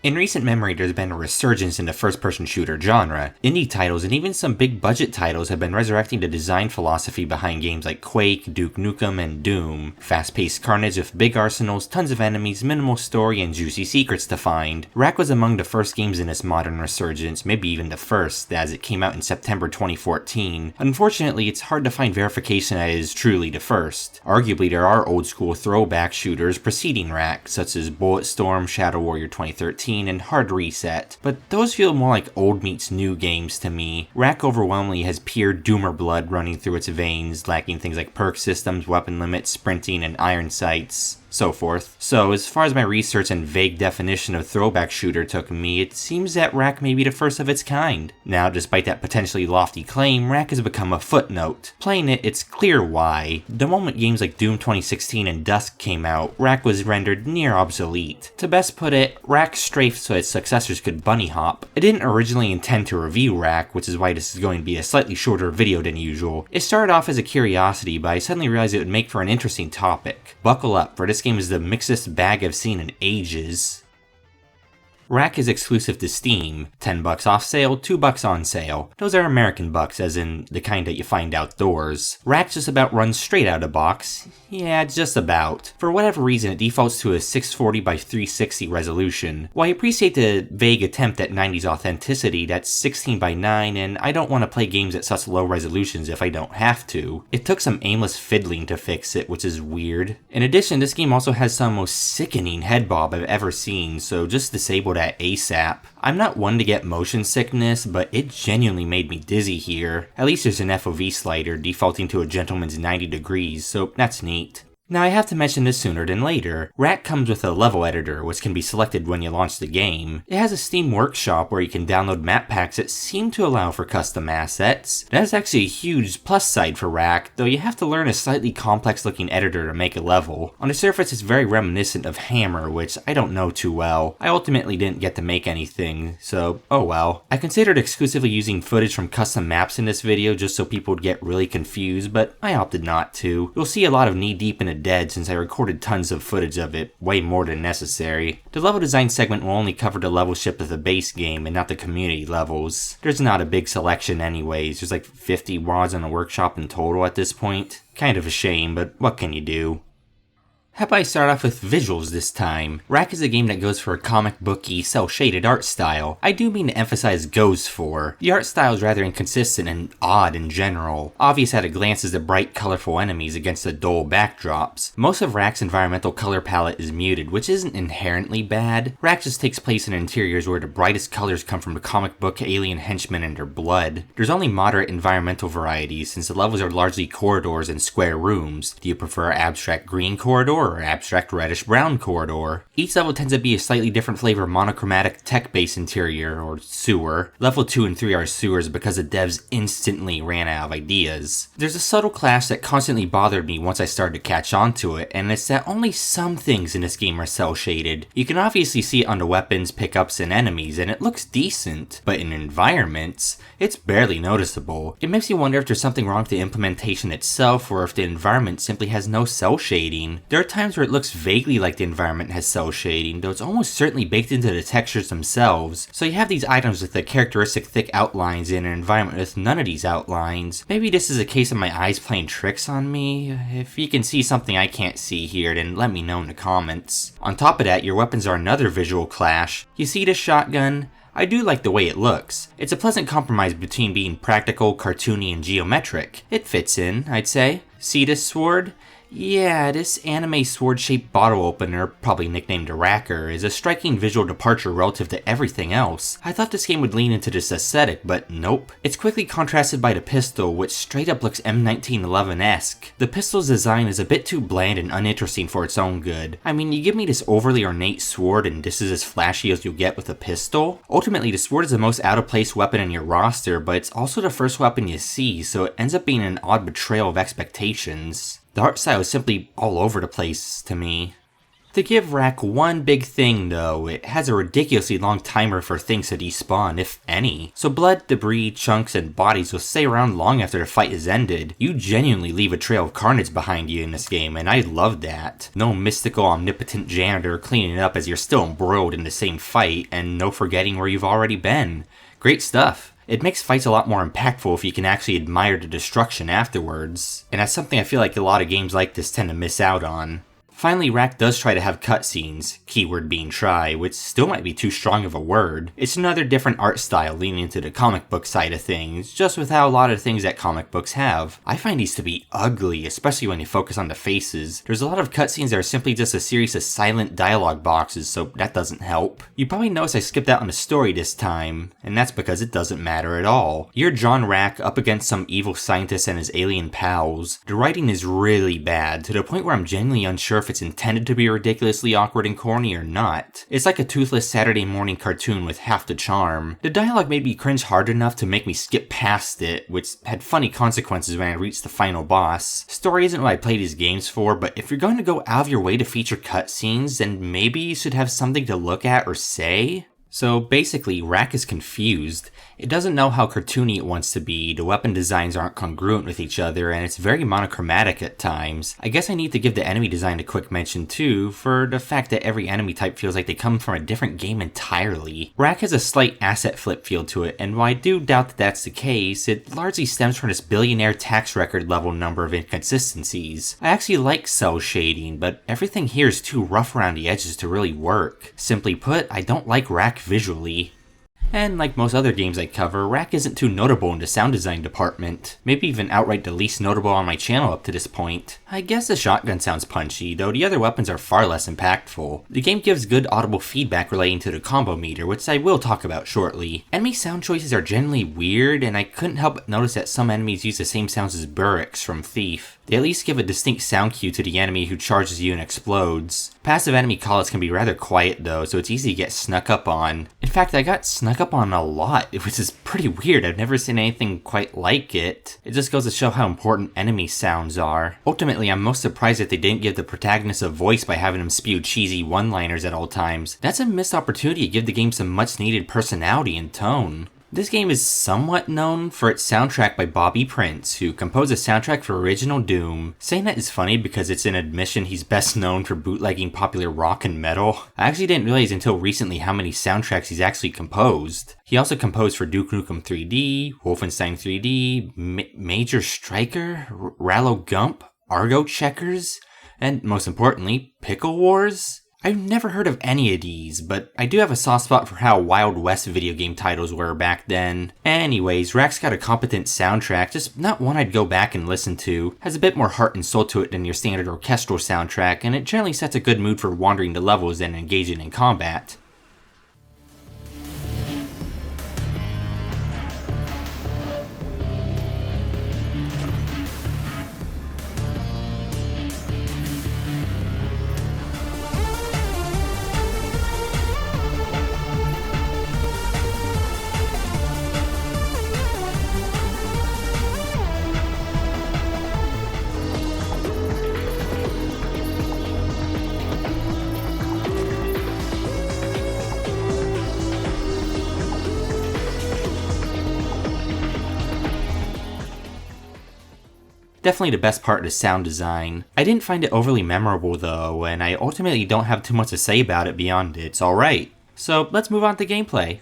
In recent memory, there's been a resurgence in the first-person shooter genre. Indie titles and even some big-budget titles have been resurrecting the design philosophy behind games like Quake, Duke Nukem, and Doom. Fast-paced carnage with big arsenals, tons of enemies, minimal story, and juicy secrets to find. Wrack was among the first games in this modern resurgence, maybe even the first, as it came out in September 2014. Unfortunately, it's hard to find verification that it is truly the first. Arguably, there are old-school throwback shooters preceding Wrack, such as Bulletstorm, Shadow Warrior 2013, and Hard Reset, but those feel more like old meets new games to me. Wrack overwhelmingly has pure doomer blood running through its veins, lacking things like perk systems, weapon limits, sprinting, and iron sights. So forth. So, as far as my research and vague definition of throwback shooter took me, it seems that Wrack may be the first of its kind. Now, despite that potentially lofty claim, Wrack has become a footnote. Playing it, it's clear why. The moment games like Doom 2016 and Dusk came out, Wrack was rendered near obsolete. To best put it, Wrack strafed so its successors could bunny hop. I didn't originally intend to review Wrack, which is why this is going to be a slightly shorter video than usual. It started off as a curiosity, but I suddenly realized it would make for an interesting topic. Buckle up, for this game is the mixest bag I've seen in ages. Wrack is exclusive to Steam, $10 off sale, $2 on sale. Those are American bucks, as in the kind that you find outdoors. Wrack just about runs straight out of box. Yeah, just about. For whatever reason, it defaults to a 640 by 360 resolution. While I appreciate the vague attempt at 90s authenticity, that's 16 by 9, and I don't want to play games at such low resolutions if I don't have to. It took some aimless fiddling to fix it, which is weird. In addition, this game also has some most sickening head bob I've ever seen, so just disable that ASAP. I'm not one to get motion sickness, but it genuinely made me dizzy here. At least there's an FOV slider defaulting to a gentleman's 90 degrees, so that's neat. Now I have to mention this sooner than later. Wrack comes with a level editor, which can be selected when you launch the game. It has a Steam workshop where you can download map packs that seem to allow for custom assets. That's actually a huge plus side for Wrack, though you have to learn a slightly complex looking editor to make a level. On the surface it's very reminiscent of Hammer, which I don't know too well. I ultimately didn't get to make anything, so oh well. I considered exclusively using footage from custom maps in this video just so people would get really confused, but I opted not to. You'll see a lot of knee deep in a dead since I recorded tons of footage of it, way more than necessary. The level design segment will only cover the levelship of the base game and not the community levels. There's not a big selection anyways, there's like 50 WADs on the workshop in total at this point. Kind of a shame, but what can you do? How about I start off with visuals this time? Wrack is a game that goes for a comic booky, cel-shaded art style. I do mean to emphasize goes for. The art style is rather inconsistent and odd in general. Obvious at a glance is the bright, colorful enemies against the dull backdrops. Most of Wrack's environmental color palette is muted, which isn't inherently bad. Wrack just takes place in interiors where the brightest colors come from the comic book alien henchmen and their blood. There's only moderate environmental varieties since the levels are largely corridors and square rooms. Do you prefer abstract green corridor or abstract reddish-brown corridor? Each level tends to be a slightly different flavor monochromatic tech-based interior, or sewer. Level 2 and 3 are sewers because the devs instantly ran out of ideas. There's a subtle clash that constantly bothered me once I started to catch on to it, and it's that only some things in this game are cel-shaded. You can obviously see it on the weapons, pickups, and enemies, and it looks decent, but in environments, it's barely noticeable. It makes you wonder if there's something wrong with the implementation itself, or if the environment simply has no cel shading. There are times where it looks vaguely like the environment has cel shading, though it's almost certainly baked into the textures themselves. So you have these items with the characteristic thick outlines in an environment with none of these outlines. Maybe this is a case of my eyes playing tricks on me. If you can see something I can't see here, then let me know in the comments. On top of that, your weapons are another visual clash. You see this shotgun? I do like the way it looks. It's a pleasant compromise between being practical, cartoony, and geometric. It fits in, I'd say. See this sword? Yeah, this anime sword-shaped bottle opener, probably nicknamed a Racker, is a striking visual departure relative to everything else. I thought this game would lean into this aesthetic, but nope. It's quickly contrasted by the pistol, which straight up looks M1911-esque. The pistol's design is a bit too bland and uninteresting for its own good. I mean, you give me this overly ornate sword and this is as flashy as you'll get with a pistol? Ultimately, the sword is the most out-of-place weapon in your roster, but it's also the first weapon you see, so it ends up being an odd betrayal of expectations. The art style is simply all over the place to me. To give Wrack one big thing though, it has a ridiculously long timer for things to despawn, if any. So blood, debris, chunks, and bodies will stay around long after the fight is ended. You genuinely leave a trail of carnage behind you in this game, and I love that. No mystical omnipotent janitor cleaning it up as you're still embroiled in the same fight, and no forgetting where you've already been. Great stuff. It makes fights a lot more impactful if you can actually admire the destruction afterwards, and that's something I feel like a lot of games like this tend to miss out on. Finally, Wrack does try to have cutscenes, keyword being try, which still might be too strong of a word. It's another different art style leaning into the comic book side of things, just without a lot of things that comic books have. I find these to be ugly, especially when you focus on the faces. There's a lot of cutscenes that are simply just a series of silent dialogue boxes, so that doesn't help. You probably noticed I skipped out on the story this time, and that's because it doesn't matter at all. You're John Wrack up against some evil scientist and his alien pals. The writing is really bad, to the point where I'm genuinely unsure if it's intended to be ridiculously awkward and corny or not. It's like a toothless Saturday morning cartoon with half the charm. The dialogue made me cringe hard enough to make me skip past it, which had funny consequences when I reached the final boss. Story isn't what I play these games for, but if you're going to go out of your way to feature cutscenes, then maybe you should have something to look at or say. So basically, Wrack is confused. It doesn't know how cartoony it wants to be, the weapon designs aren't congruent with each other, and it's very monochromatic at times. I guess I need to give the enemy design a quick mention too, for the fact that every enemy type feels like they come from a different game entirely. Wrack has a slight asset flip feel to it, and while I do doubt that that's the case, it largely stems from this billionaire tax record level number of inconsistencies. I actually like cell shading, but everything here is too rough around the edges to really work. Simply put, I don't like Wrack visually. And like most other games I cover, Wrack isn't too notable in the sound design department. Maybe even outright the least notable on my channel up to this point. I guess the shotgun sounds punchy, though the other weapons are far less impactful. The game gives good audible feedback relating to the combo meter, which I will talk about shortly. Enemy sound choices are generally weird, and I couldn't help but notice that some enemies use the same sounds as Burrix from Thief. They at least give a distinct sound cue to the enemy who charges you and explodes. Passive enemy callouts can be rather quiet though, so it's easy to get snuck up on. In fact, I got snuck up on a lot, which is pretty weird. I've never seen anything quite like it. It just goes to show how important enemy sounds are. Ultimately, I'm most surprised that they didn't give the protagonist a voice by having him spew cheesy one-liners at all times. That's a missed opportunity to give the game some much-needed personality and tone. This game is somewhat known for its soundtrack by Bobby Prince, who composed a soundtrack for original Doom. Saying that is funny because it's an admission he's best known for bootlegging popular rock and metal. I actually didn't realize until recently how many soundtracks he's actually composed. He also composed for Duke Nukem 3D, Wolfenstein 3D, Major Striker, Rallo Gump, Argo Checkers, and most importantly, Pickle Wars? I've never heard of any of these, but I do have a soft spot for how Wild West video game titles were back then. Anyways, Wrack's got a competent soundtrack, just not one I'd go back and listen to. Has a bit more heart and soul to it than your standard orchestral soundtrack, and it generally sets a good mood for wandering the levels and engaging in combat. Definitely the best part of the sound design. I didn't find it overly memorable though, and I ultimately don't have too much to say about it beyond it's alright. So let's move on to gameplay.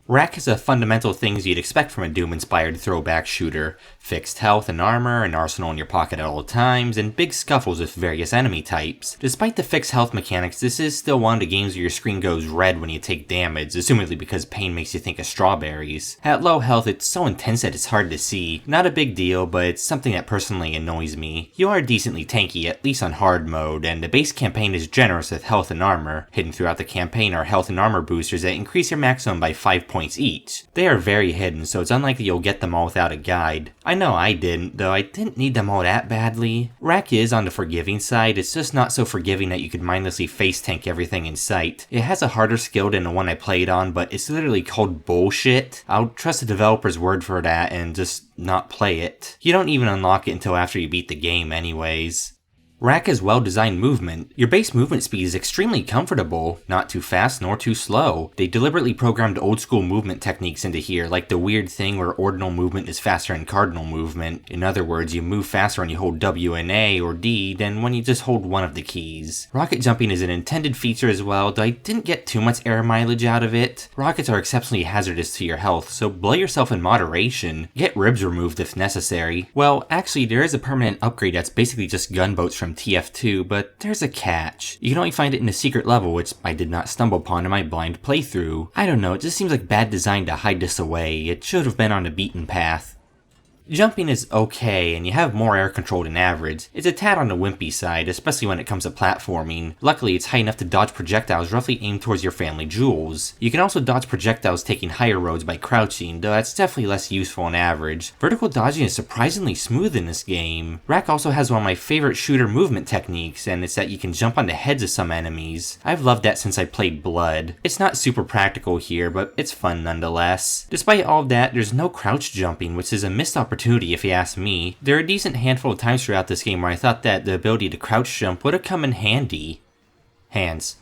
Wrack has the fundamental things you'd expect from a Doom-inspired throwback shooter. Fixed health and armor, an arsenal in your pocket at all times, and big scuffles with various enemy types. Despite the fixed health mechanics, this is still one of the games where your screen goes red when you take damage, assumedly because pain makes you think of strawberries. At low health, it's so intense that it's hard to see. Not a big deal, but it's something that personally annoys me. You are decently tanky, at least on hard mode, and the base campaign is generous with health and armor. Hidden throughout the campaign are health and armor boosters that increase your maximum by 5 points each. They are very hidden, so it's unlikely you'll get them all without a guide. I know I didn't, though I didn't need them all that badly. Wrack is on the forgiving side, it's just not so forgiving that you could mindlessly face tank everything in sight. It has a harder skill than the one I played on, but it's literally called bullshit. I'll trust the developer's word for that and just not play it. You don't even unlock it until after you beat the game anyways. Wrack has well-designed movement. Your base movement speed is extremely comfortable, not too fast nor too slow. They deliberately programmed old-school movement techniques into here, like the weird thing where ordinal movement is faster than cardinal movement. In other words, you move faster when you hold W and A or D than when you just hold one of the keys. Rocket jumping is an intended feature as well, though I didn't get too much air mileage out of it. Rockets are exceptionally hazardous to your health, so blow yourself in moderation. Get ribs removed if necessary. Well, actually there is a permanent upgrade that's basically just gunboats from TF2, but there's a catch. You can only find it in a secret level, which I did not stumble upon in my blind playthrough. I don't know, it just seems like bad design to hide this away. It should have been on the beaten path. Jumping is okay, and you have more air control than average. It's a tad on the wimpy side, especially when it comes to platforming. Luckily, it's high enough to dodge projectiles roughly aimed towards your family jewels. You can also dodge projectiles taking higher roads by crouching, though that's definitely less useful on average. Vertical dodging is surprisingly smooth in this game. Wrack also has one of my favorite shooter movement techniques, and it's that you can jump on the heads of some enemies. I've loved that since I played Blood. It's not super practical here, but it's fun nonetheless. Despite all of that, there's no crouch jumping, which is a missed opportunity if you ask me. There are a decent handful of times throughout this game where I thought that the ability to crouch jump would have come in handy. Hands.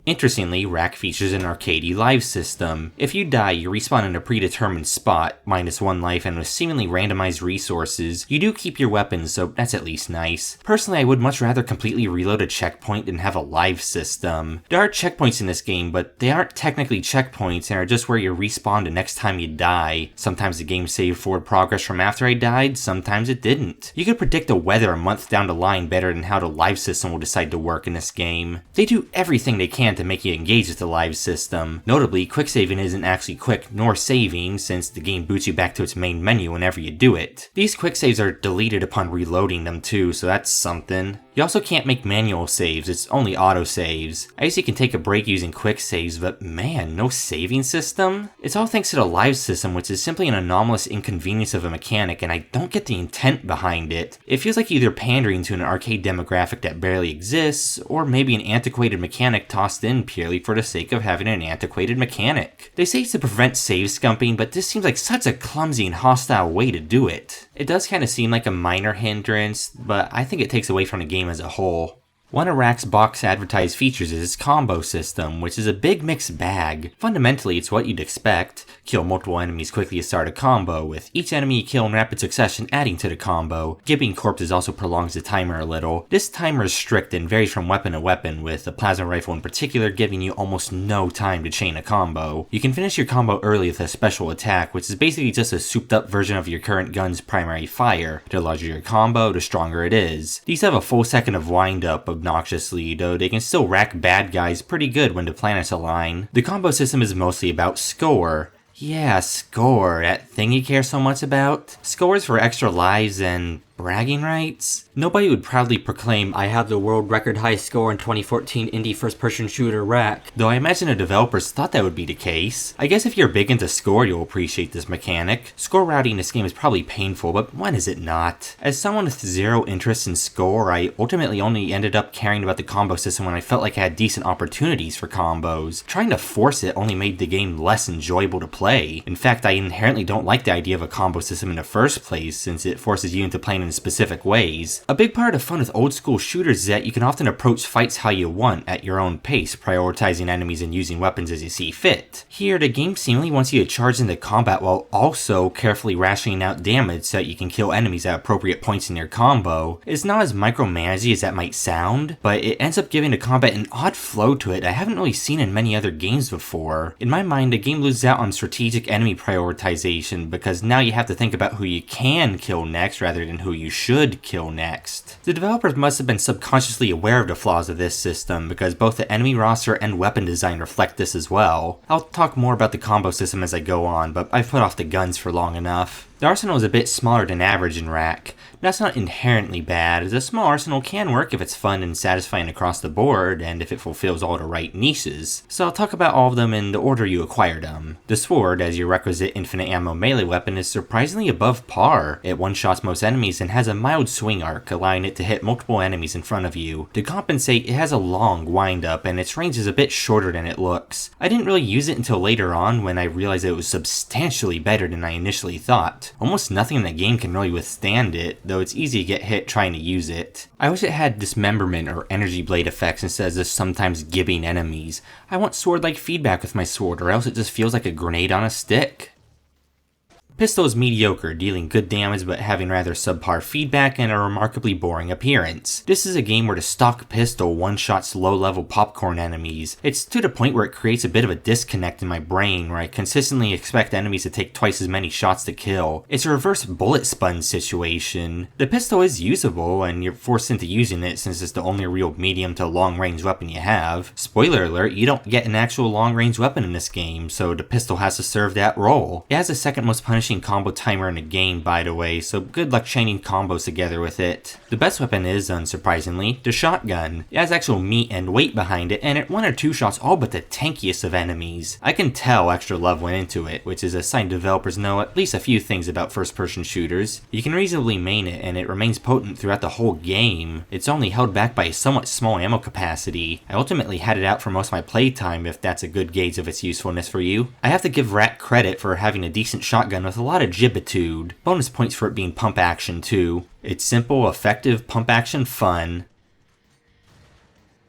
Interestingly, Wrack features an arcadey live system. If you die, you respawn in a predetermined spot, -1 life and with seemingly randomized resources. You do keep your weapons, so that's at least nice. Personally, I would much rather completely reload a checkpoint than have a live system. There are checkpoints in this game, but they aren't technically checkpoints and are just where you respawn the next time you die. Sometimes the game saved forward progress from after I died, sometimes it didn't. You could predict the weather a month down the line better than how the live system will decide to work in this game. They do everything they can to make you engage with the live system. Notably, quick saving isn't actually quick nor saving, since the game boots you back to its main menu whenever you do it. These quick saves are deleted upon reloading them too, so that's something. You also can't make manual saves, it's only auto saves. I guess you can take a break using quick saves, but man, no saving system? It's all thanks to the live system, which is simply an anomalous inconvenience of a mechanic, and I don't get the intent behind it. It feels like either pandering to an arcade demographic that barely exists, or maybe an antiquated mechanic tossed in purely for the sake of having an antiquated mechanic. They say it's to prevent save scumping, but this seems like such a clumsy and hostile way to do it. It does kind of seem like a minor hindrance, but I think it takes away from the game as a whole. One of Wrack's box advertised features is its combo system, which is a big mixed bag. Fundamentally, it's what you'd expect. Kill multiple enemies quickly to start a combo, with each enemy you kill in rapid succession adding to the combo. Giving corpses also prolongs the timer a little. This timer is strict and varies from weapon to weapon, with the plasma rifle in particular giving you almost no time to chain a combo. You can finish your combo early with a special attack, which is basically just a souped up version of your current gun's primary fire. The larger your combo, the stronger it is. These have a full second of wind up obnoxiously, though they can still rack bad guys pretty good when the planets align. The combo system is mostly about score. Yeah, score, that thing you care so much about. Scores for extra lives and bragging rights? Nobody would proudly proclaim, "I have the world record high score in 2014 indie first-person shooter Wrack," though I imagine the developers thought that would be the case. I guess if you're big into score, you'll appreciate this mechanic. Score routing in this game is probably painful, but when is it not? As someone with zero interest in score, I ultimately only ended up caring about the combo system when I felt like I had decent opportunities for combos. Trying to force it only made the game less enjoyable to play. In fact, I inherently don't like the idea of a combo system in the first place, since it forces you into playing in specific ways. A big part of fun with old school shooters is that you can often approach fights how you want, at your own pace, prioritizing enemies and using weapons as you see fit. Here, the game seemingly wants you to charge into combat while also carefully rationing out damage so that you can kill enemies at appropriate points in your combo. It's not as micromanagey as that might sound, but it ends up giving the combat an odd flow to it I haven't really seen in many other games before. In my mind, the game loses out on strategic enemy prioritization, because now you have to think about who you can kill next rather than who you should kill next. The developers must have been subconsciously aware of the flaws of this system, because both the enemy roster and weapon design reflect this as well. I'll talk more about the combo system as I go on, but I've put off the guns for long enough. The arsenal is a bit smaller than average in Wrack. That's not inherently bad, as a small arsenal can work if it's fun and satisfying across the board, and if it fulfills all the right niches. So I'll talk about all of them in the order you acquire them. The sword, as your requisite infinite ammo melee weapon, is surprisingly above par. It one-shots most enemies and has a mild swing arc, allowing it to hit multiple enemies in front of you. To compensate, it has a long wind-up, and its range is a bit shorter than it looks. I didn't really use it until later on, when I realized it was substantially better than I initially thought. shot. Almost nothing in the game can really withstand it, though it's easy to get hit trying to use it. I wish it had dismemberment or energy blade effects instead of just sometimes gibbing enemies. I want sword-like feedback with my sword, or else it just feels like a grenade on a stick. Pistol is mediocre, dealing good damage but having rather subpar feedback and a remarkably boring appearance. This is a game where the stock pistol one-shots low-level popcorn enemies. It's to the point where it creates a bit of a disconnect in my brain where I consistently expect enemies to take twice as many shots to kill. It's a reverse bullet sponge situation. The pistol is usable and you're forced into using it since it's the only real medium to long-range weapon you have. Spoiler alert, you don't get an actual long-range weapon in this game, so the pistol has to serve that role. It has the second most punishing combo timer in the game, by the way, so good luck chaining combos together with it. The best weapon is, unsurprisingly, the shotgun. It has actual meat and weight behind it, and it 1 or 2 shots all but the tankiest of enemies. I can tell extra love went into it, which is a sign developers know at least a few things about first-person shooters. You can reasonably main it, and it remains potent throughout the whole game. It's only held back by a somewhat small ammo capacity. I ultimately had it out for most of my playtime, if that's a good gauge of its usefulness for you. I have to give Wrack credit for having a decent shotgun with a lot of jibbitude. Bonus points for it being pump action too. It's simple, effective, pump action fun.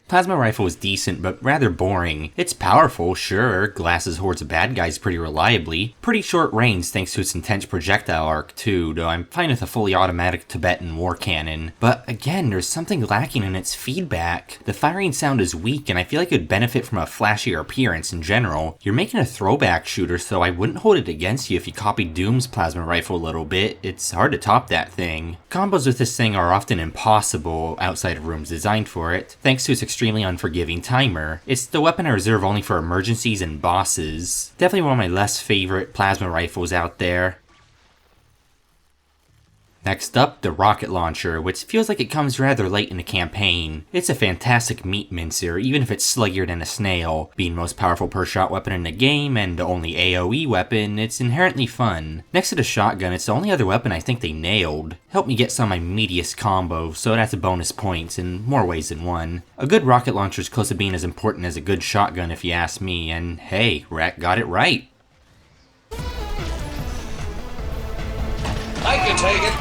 Plasma rifle is decent, but rather boring. It's powerful, sure, glasses hordes of bad guys pretty reliably. Pretty short range thanks to its intense projectile arc too, though I'm fine with a fully automatic Tibetan war cannon. But again, there's something lacking in its feedback. The firing sound is weak, and I feel like it would benefit from a flashier appearance in general. You're making a throwback shooter, so I wouldn't hold it against you if you copied Doom's plasma rifle a little bit. It's hard to top that thing. Combos with this thing are often impossible outside of rooms designed for it, thanks to its extremely unforgiving timer. It's the weapon I reserve only for emergencies and bosses. Definitely one of my less favorite plasma rifles out there. Next up, the rocket launcher, which feels like it comes rather late in the campaign. It's a fantastic meat mincer, even if it's sluggier than a snail. Being most powerful per shot weapon in the game, and the only AoE weapon, it's inherently fun. Next to the shotgun, it's the only other weapon I think they nailed. Helped me get some of my meatiest combo, so that's a bonus points in more ways than one. A good rocket launcher is close to being as important as a good shotgun if you ask me, and hey, Wrack got it right. I can take it.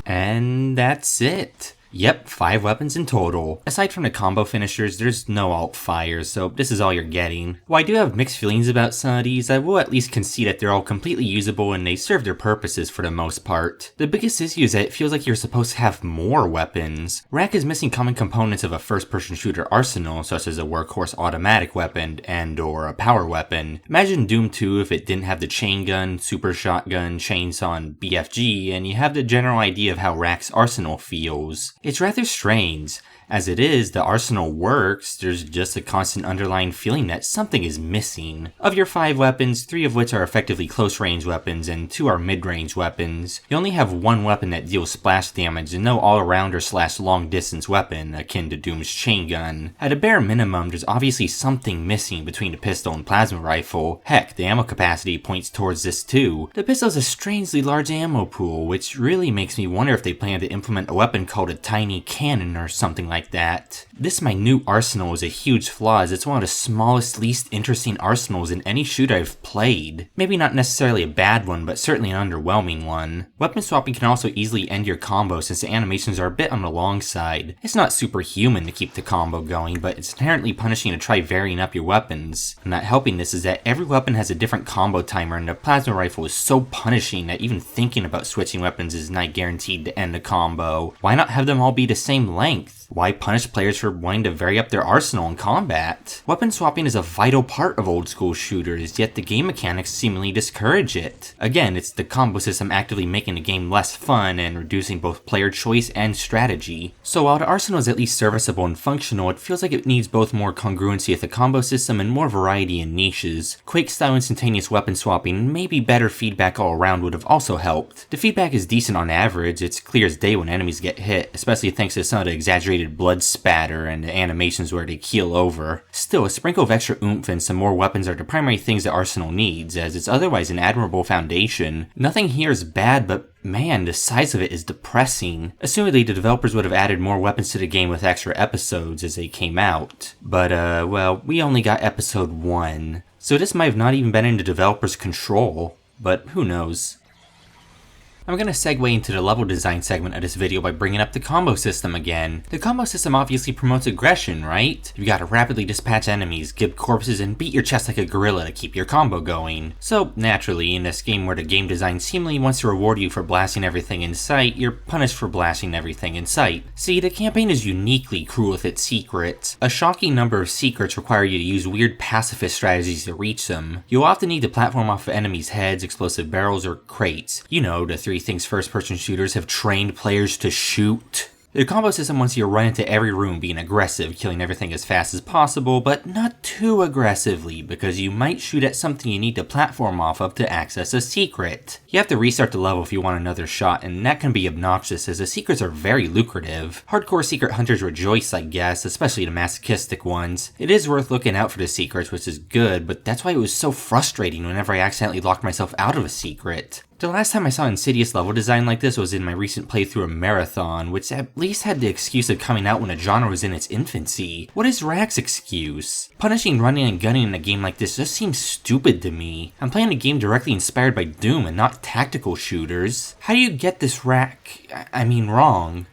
And that's it. Yep, 5 weapons in total. Aside from the combo finishers, there's no alt fires, so this is all you're getting. While I do have mixed feelings about some of these, I will at least concede that they're all completely usable and they serve their purposes for the most part. The biggest issue is that it feels like you're supposed to have more weapons. Wrack is missing common components of a first-person shooter arsenal, such as a workhorse automatic weapon and/or a power weapon. Imagine Doom 2 if it didn't have the chain gun, super shotgun, chainsaw, and BFG, and you have the general idea of how Wrack's arsenal feels. It's rather strange. As it is, the arsenal works, there's just a constant underlying feeling that something is missing. Of your 5 weapons, 3 of which are effectively close-range weapons and 2 are mid-range weapons. You only have 1 weapon that deals splash damage and no all-arounder / long-distance weapon, akin to Doom's chain gun. At a bare minimum, there's obviously something missing between the pistol and plasma rifle. Heck, the ammo capacity points towards this too. The pistol has a strangely large ammo pool, which really makes me wonder if they plan to implement a weapon called a tiny cannon or something like that. This minute arsenal is a huge flaw as it's one of the smallest, least interesting arsenals in any shooter I've played. Maybe not necessarily a bad one, but certainly an underwhelming one. Weapon swapping can also easily end your combo since the animations are a bit on the long side. It's not superhuman to keep the combo going, but it's inherently punishing to try varying up your weapons. And not helping this is that every weapon has a different combo timer and the plasma rifle is so punishing that even thinking about switching weapons is not guaranteed to end a combo. Why not have them all be the same length? Why punish players for wanting to vary up their arsenal in combat? Weapon swapping is a vital part of old school shooters, yet the game mechanics seemingly discourage it. Again, it's the combo system actively making the game less fun and reducing both player choice and strategy. So while the arsenal is at least serviceable and functional, it feels like it needs both more congruency with the combo system and more variety in niches. Quake-style instantaneous weapon swapping and maybe better feedback all around would have also helped. The feedback is decent on average, it's clear as day when enemies get hit, especially thanks to some of the exaggerated blood spatter and the animations where they keel over. Still, a sprinkle of extra oomph and some more weapons are the primary things the arsenal needs, as it's otherwise an admirable foundation. Nothing here is bad, but man, the size of it is depressing. Assumedly, the developers would have added more weapons to the game with extra episodes as they came out. But, well, we only got episode 1. So this might have not even been in the developer's control, but who knows. I'm going to segue into the level design segment of this video by bringing up the combo system again. The combo system obviously promotes aggression, right? You gotta rapidly dispatch enemies, give corpses, and beat your chest like a gorilla to keep your combo going. So naturally, in this game where the game design seemingly wants to reward you for blasting everything in sight, you're punished for blasting everything in sight. See, the campaign is uniquely cruel with its secrets. A shocking number of secrets require you to use weird pacifist strategies to reach them. You'll often need to platform off of enemies' heads, explosive barrels, or crates. You know, the three things first-person shooters have trained players to shoot. The combo system wants you to run into every room being aggressive, killing everything as fast as possible, but not too aggressively, because you might shoot at something you need to platform off of to access a secret. You have to restart the level if you want another shot, and that can be obnoxious as the secrets are very lucrative. Hardcore secret hunters rejoice, I guess, especially the masochistic ones. It is worth looking out for the secrets, which is good, but that's why it was so frustrating whenever I accidentally locked myself out of a secret. The last time I saw insidious level design like this was in my recent playthrough of Marathon, which at least had the excuse of coming out when a genre was in its infancy. What is Wrack's excuse? Punishing running and gunning in a game like this just seems stupid to me. I'm playing a game directly inspired by Doom and not tactical shooters. How do you get this wrong?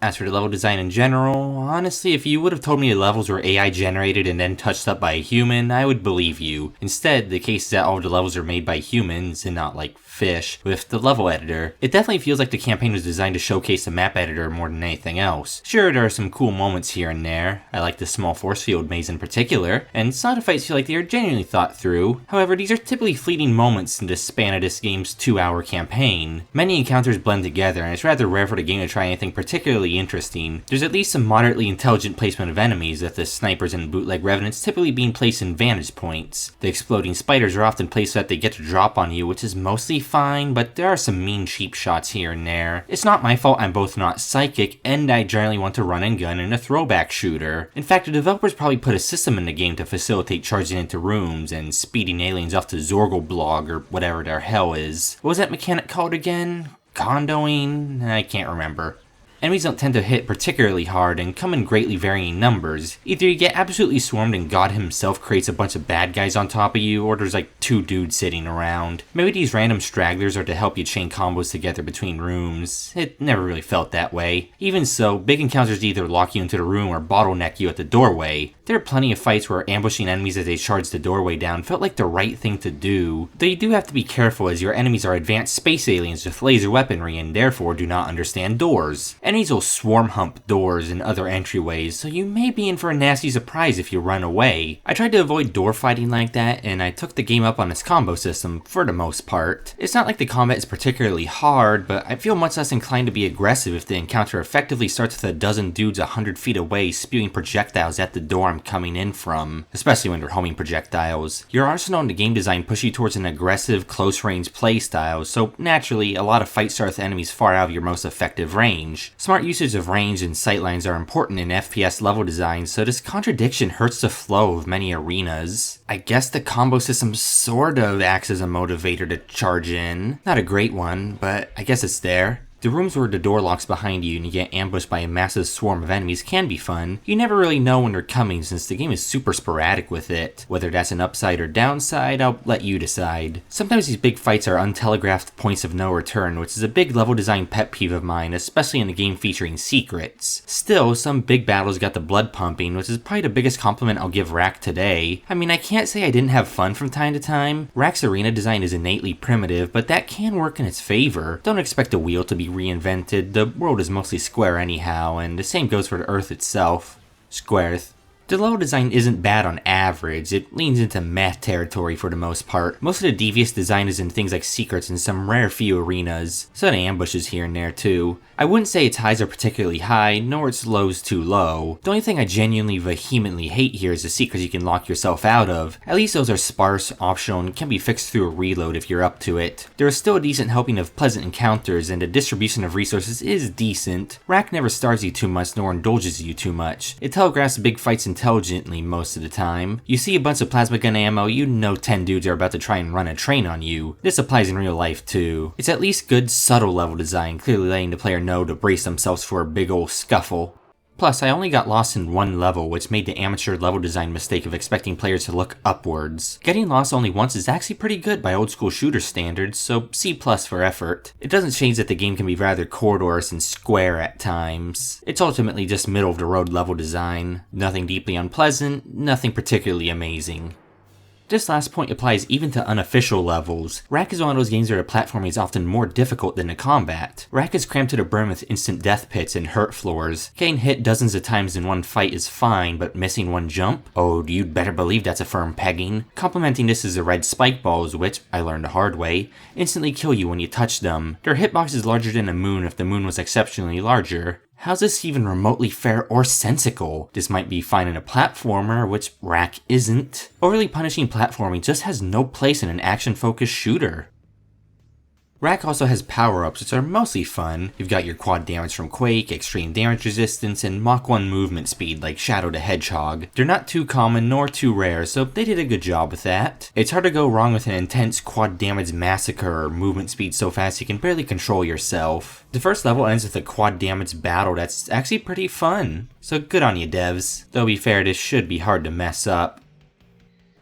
As for the level design in general, honestly, if you would have told me the levels were AI generated and then touched up by a human, I would believe you. Instead, the case is that all of the levels are made by humans and not like fish with the level editor. It definitely feels like the campaign was designed to showcase the map editor more than anything else. Sure, there are some cool moments here and there. I like the small force field maze in particular, and some of the fights feel like they are genuinely thought through. However, these are typically fleeting moments in the span of this game's 2-hour campaign. Many encounters blend together, and it's rather rare for the game to try anything particularly interesting. There's at least some moderately intelligent placement of enemies, with the snipers and bootleg revenants typically being placed in vantage points. The exploding spiders are often placed so that they get to drop on you, which is mostly fine, but there are some mean cheap shots here and there. It's not my fault I'm both not psychic, and I generally want to run and gun in a throwback shooter. In fact, the developers probably put a system in the game to facilitate charging into rooms and speeding aliens off to Zorgelblog or whatever their hell is. What was that mechanic called again? Condoing? I can't remember. Enemies don't tend to hit particularly hard and come in greatly varying numbers. Either you get absolutely swarmed and God himself creates a bunch of bad guys on top of you, or there's like 2 dudes sitting around. Maybe these random stragglers are to help you chain combos together between rooms. It never really felt that way. Even so, big encounters either lock you into the room or bottleneck you at the doorway. There are plenty of fights where ambushing enemies as they charge the doorway down felt like the right thing to do, though you do have to be careful as your enemies are advanced space aliens with laser weaponry and therefore do not understand doors. Enemies will swarm hump doors and other entryways, so you may be in for a nasty surprise if you run away. I tried to avoid door fighting like that, and I took the game up on its combo system for the most part. It's not like the combat is particularly hard, but I feel much less inclined to be aggressive if the encounter effectively starts with a dozen dudes 100 feet away spewing projectiles at the door I'm coming in from, especially when they're homing projectiles. Your arsenal and the game design push you towards an aggressive, close-range playstyle, so naturally, a lot of fights start with enemies far out of your most effective range. Smart usage of range and sightlines are important in FPS level design, so this contradiction hurts the flow of many arenas. I guess the combo system sort of acts as a motivator to charge in. Not a great one, but I guess it's there. The rooms where the door locks behind you and you get ambushed by a massive swarm of enemies can be fun. You never really know when they're coming since the game is super sporadic with it. Whether that's an upside or downside, I'll let you decide. Sometimes these big fights are untelegraphed points of no return, which is a big level design pet peeve of mine, especially in a game featuring secrets. Still, some big battles got the blood pumping, which is probably the biggest compliment I'll give Wrack today. I mean, I can't say I didn't have fun from time to time. Wrack's arena design is innately primitive, but that can work in its favor. Don't expect a wheel to be reinvented. The world is mostly square anyhow, and the same goes for the Earth itself. Squareth. The level design isn't bad on average, it leans into meh territory for the most part. Most of the devious design is in things like secrets and some rare few arenas, so the ambushes here and there too. I wouldn't say its highs are particularly high, nor its lows too low. The only thing I genuinely vehemently hate here is the secrets you can lock yourself out of. At least those are sparse, optional, and can be fixed through a reload if you're up to it. There is still a decent helping of pleasant encounters, and the distribution of resources is decent. Wrack never stars you too much, nor indulges you too much. It telegraphs big fights intelligently most of the time. You see a bunch of plasma gun ammo, you know 10 dudes are about to try and run a train on you. This applies in real life too. It's at least good, subtle level design, clearly letting the player know to brace themselves for a big ol' scuffle. Plus, I only got lost in one level, which made the amateur level design mistake of expecting players to look upwards. Getting lost only once is actually pretty good by old school shooter standards, so C+ for effort. It doesn't change that the game can be rather corridorous and square at times. It's ultimately just middle of the road level design. Nothing deeply unpleasant, nothing particularly amazing. This last point applies even to unofficial levels. Wrack is one of those games where the platforming is often more difficult than the combat. Wrack is crammed to the brim with instant death pits and hurt floors. Getting hit dozens of times in one fight is fine, but missing one jump? Oh, you'd better believe that's a firm pegging. Complementing this is the red spike balls, which, I learned the hard way, instantly kill you when you touch them. Their hitbox is larger than a moon if the moon was exceptionally larger. How's this even remotely fair or sensical? This might be fine in a platformer, which Wrack isn't. Overly punishing platforming just has no place in an action-focused shooter. Wrack also has power-ups, which are mostly fun. You've got your quad damage from Quake, extreme damage resistance, and Mach 1 movement speed like Shadow the Hedgehog. They're not too common nor too rare, so they did a good job with that. It's hard to go wrong with an intense quad damage massacre or movement speed so fast you can barely control yourself. The first level ends with a quad damage battle that's actually pretty fun, so good on you devs. Though to be fair, this should be hard to mess up.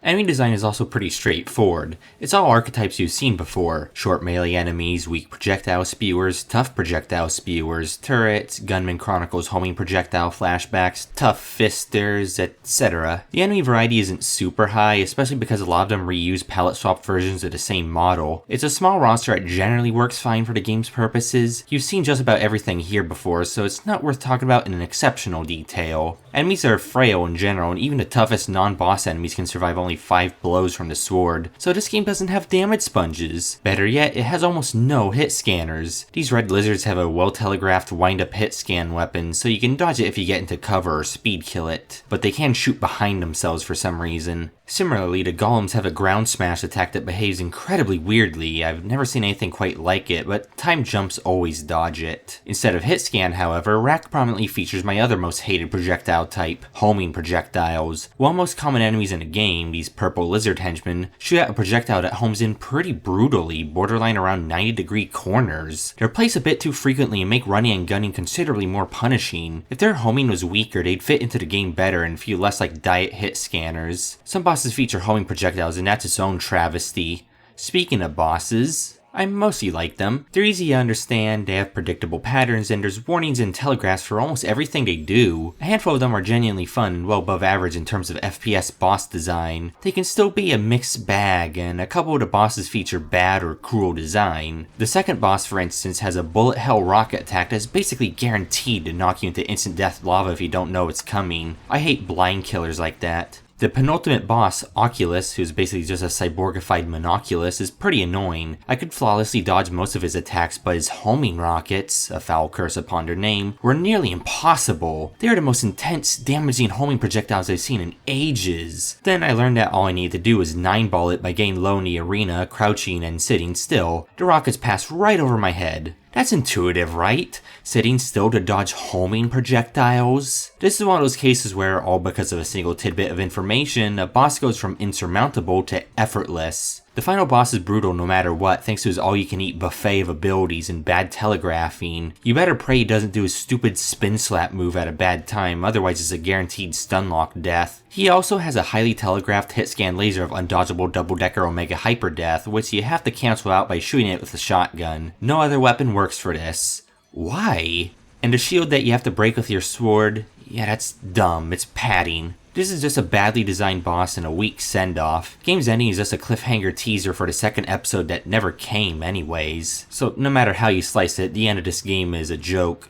Enemy design is also pretty straightforward. It's all archetypes you've seen before. Short melee enemies, weak projectile spewers, tough projectile spewers, turrets, gunman chronicles, homing projectile flashbacks, tough fisters, etc. The enemy variety isn't super high, especially because a lot of them reuse palette swap versions of the same model. It's a small roster that generally works fine for the game's purposes. You've seen just about everything here before, so it's not worth talking about in an exceptional detail. Enemies are frail in general, and even the toughest non-boss enemies can survive only 5 blows from the sword, so this game doesn't have damage sponges. Better yet, it has almost no hit scanners. These red lizards have a well-telegraphed wind-up hit scan weapon, so you can dodge it if you get into cover or speed kill it, but they can shoot behind themselves for some reason. Similarly, the golems have a ground smash attack that behaves incredibly weirdly. I've never seen anything quite like it, but time jumps always dodge it. Instead of hit scan, however, Wrack prominently features my other most hated projectile type, homing projectiles. While most common enemies in the game, these purple lizard henchmen, shoot out a projectile that homes in pretty brutally, borderline around 90-degree corners. They're placed a bit too frequently and make running and gunning considerably more punishing. If their homing was weaker, they'd fit into the game better and feel less like diet hit scanners. Some bosses feature homing projectiles, and that's its own travesty. Speaking of bosses, I mostly like them. They're easy to understand, they have predictable patterns, and there's warnings and telegraphs for almost everything they do. A handful of them are genuinely fun and well above average in terms of FPS boss design. They can still be a mixed bag, and a couple of the bosses feature bad or cruel design. The second boss, for instance, has a bullet hell rocket attack that's basically guaranteed to knock you into instant death lava if you don't know it's coming. I hate blind killers like that. The penultimate boss, Oculus, who's basically just a cyborgified monoculus, is pretty annoying. I could flawlessly dodge most of his attacks, but his homing rockets, a foul curse upon their name, were nearly impossible. They are the most intense, damaging homing projectiles I've seen in ages. Then I learned that all I needed to do was 9-ball it by getting low in the arena, crouching and sitting still. The rockets passed right over my head. That's intuitive, right? Sitting still to dodge homing projectiles? This is one of those cases where, all because of a single tidbit of information, a boss goes from insurmountable to effortless. The final boss is brutal no matter what, thanks to his all-you-can-eat buffet of abilities and bad telegraphing. You better pray he doesn't do his stupid spin slap move at a bad time, otherwise it's a guaranteed stun lock death. He also has a highly telegraphed hit scan laser of undodgeable double-decker Omega Hyper Death, which you have to cancel out by shooting it with a shotgun. No other weapon works for this. Why? And the shield that you have to break with your sword, yeah, that's dumb, it's padding. This is just a badly designed boss and a weak send-off. Game's ending is just a cliffhanger teaser for the second episode that never came anyways. So no matter how you slice it, the end of this game is a joke.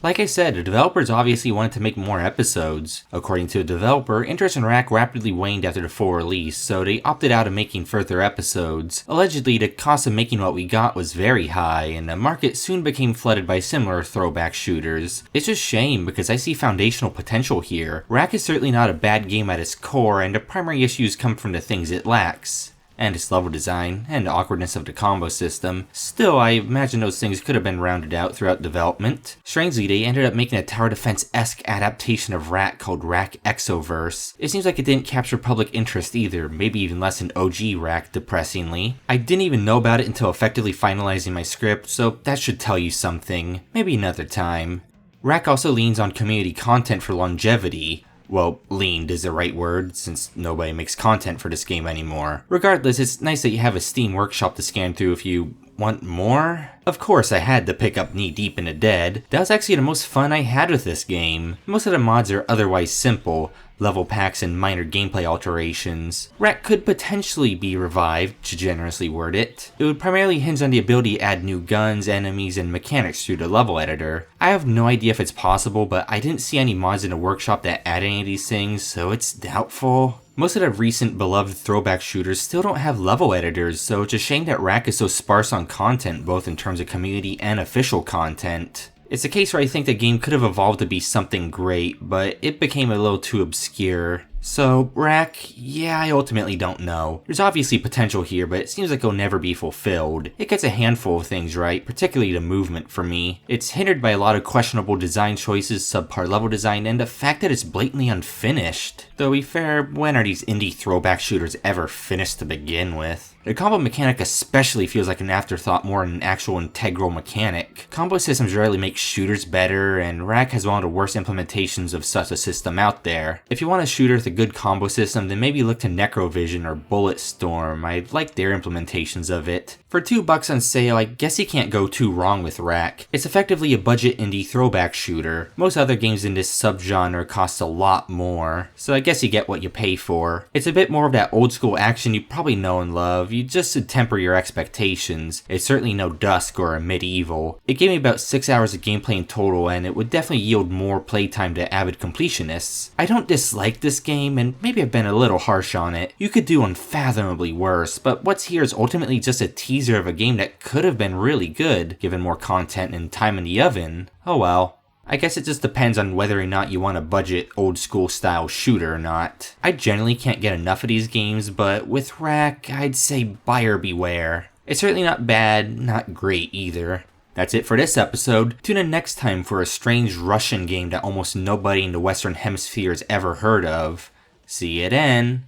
Like I said, the developers obviously wanted to make more episodes. According to a developer, interest in Wrack rapidly waned after the full release, so they opted out of making further episodes. Allegedly, the cost of making what we got was very high, and the market soon became flooded by similar throwback shooters. It's a shame because I see foundational potential here. Wrack is certainly not a bad game at its core, and the primary issues come from the things it lacks. And its level design, and the awkwardness of the combo system. Still, I imagine those things could have been rounded out throughout development. Strangely, they ended up making a tower defense-esque adaptation of Wrack called Wrack Exoverse. It seems like it didn't capture public interest either, maybe even less than OG Wrack, depressingly. I didn't even know about it until effectively finalizing my script, so that should tell you something. Maybe another time. Wrack also leans on community content for longevity. Well, leaned is the right word, since nobody makes content for this game anymore. Regardless, it's nice that you have a Steam workshop to scan through if you want more. Of course, I had to pick up Knee Deep in the Dead. That was actually the most fun I had with this game. Most of the mods are otherwise simple, level packs and minor gameplay alterations. Wrack could potentially be revived, to generously word it. It would primarily hinge on the ability to add new guns, enemies, and mechanics through the level editor. I have no idea if it's possible, but I didn't see any mods in the workshop that add any of these things, so it's doubtful. Most of the recent beloved throwback shooters still don't have level editors, so it's a shame that Wrack is so sparse on content, both in terms of community and official content. It's a case where I think the game could have evolved to be something great, but it became a little too obscure. So, Wrack, yeah, I ultimately don't know. There's obviously potential here, but it seems like it'll never be fulfilled. It gets a handful of things right, particularly the movement for me. It's hindered by a lot of questionable design choices, subpar level design, and the fact that it's blatantly unfinished. Though to be fair, when are these indie throwback shooters ever finished to begin with? The combo mechanic especially feels like an afterthought more than an actual integral mechanic. Combo systems rarely make shooters better, and Wrack has one of the worst implementations of such a system out there. If you want a shooter with a good combo system, then maybe look to Necrovision or Bulletstorm. I like their implementations of it. For $2 on sale, I guess you can't go too wrong with Wrack. It's effectively a budget indie throwback shooter. Most other games in this subgenre cost a lot more, so I guess you get what you pay for. It's a bit more of that old school action you probably know and love. You just should temper your expectations. It's certainly no Dusk or a Medieval. It gave me about 6 hours of gameplay in total, and it would definitely yield more playtime to avid completionists. I don't dislike this game, and maybe I've been a little harsh on it. You could do unfathomably worse, but what's here is ultimately just a teaser of a game that could have been really good, given more content and time in the oven. Oh well. I guess it just depends on whether or not you want a budget old school style shooter or not. I generally can't get enough of these games, but with Wrack, I'd say buyer beware. It's certainly not bad, not great either. That's it for this episode. Tune in next time for a strange Russian game that almost nobody in the Western Hemisphere has ever heard of. See you then.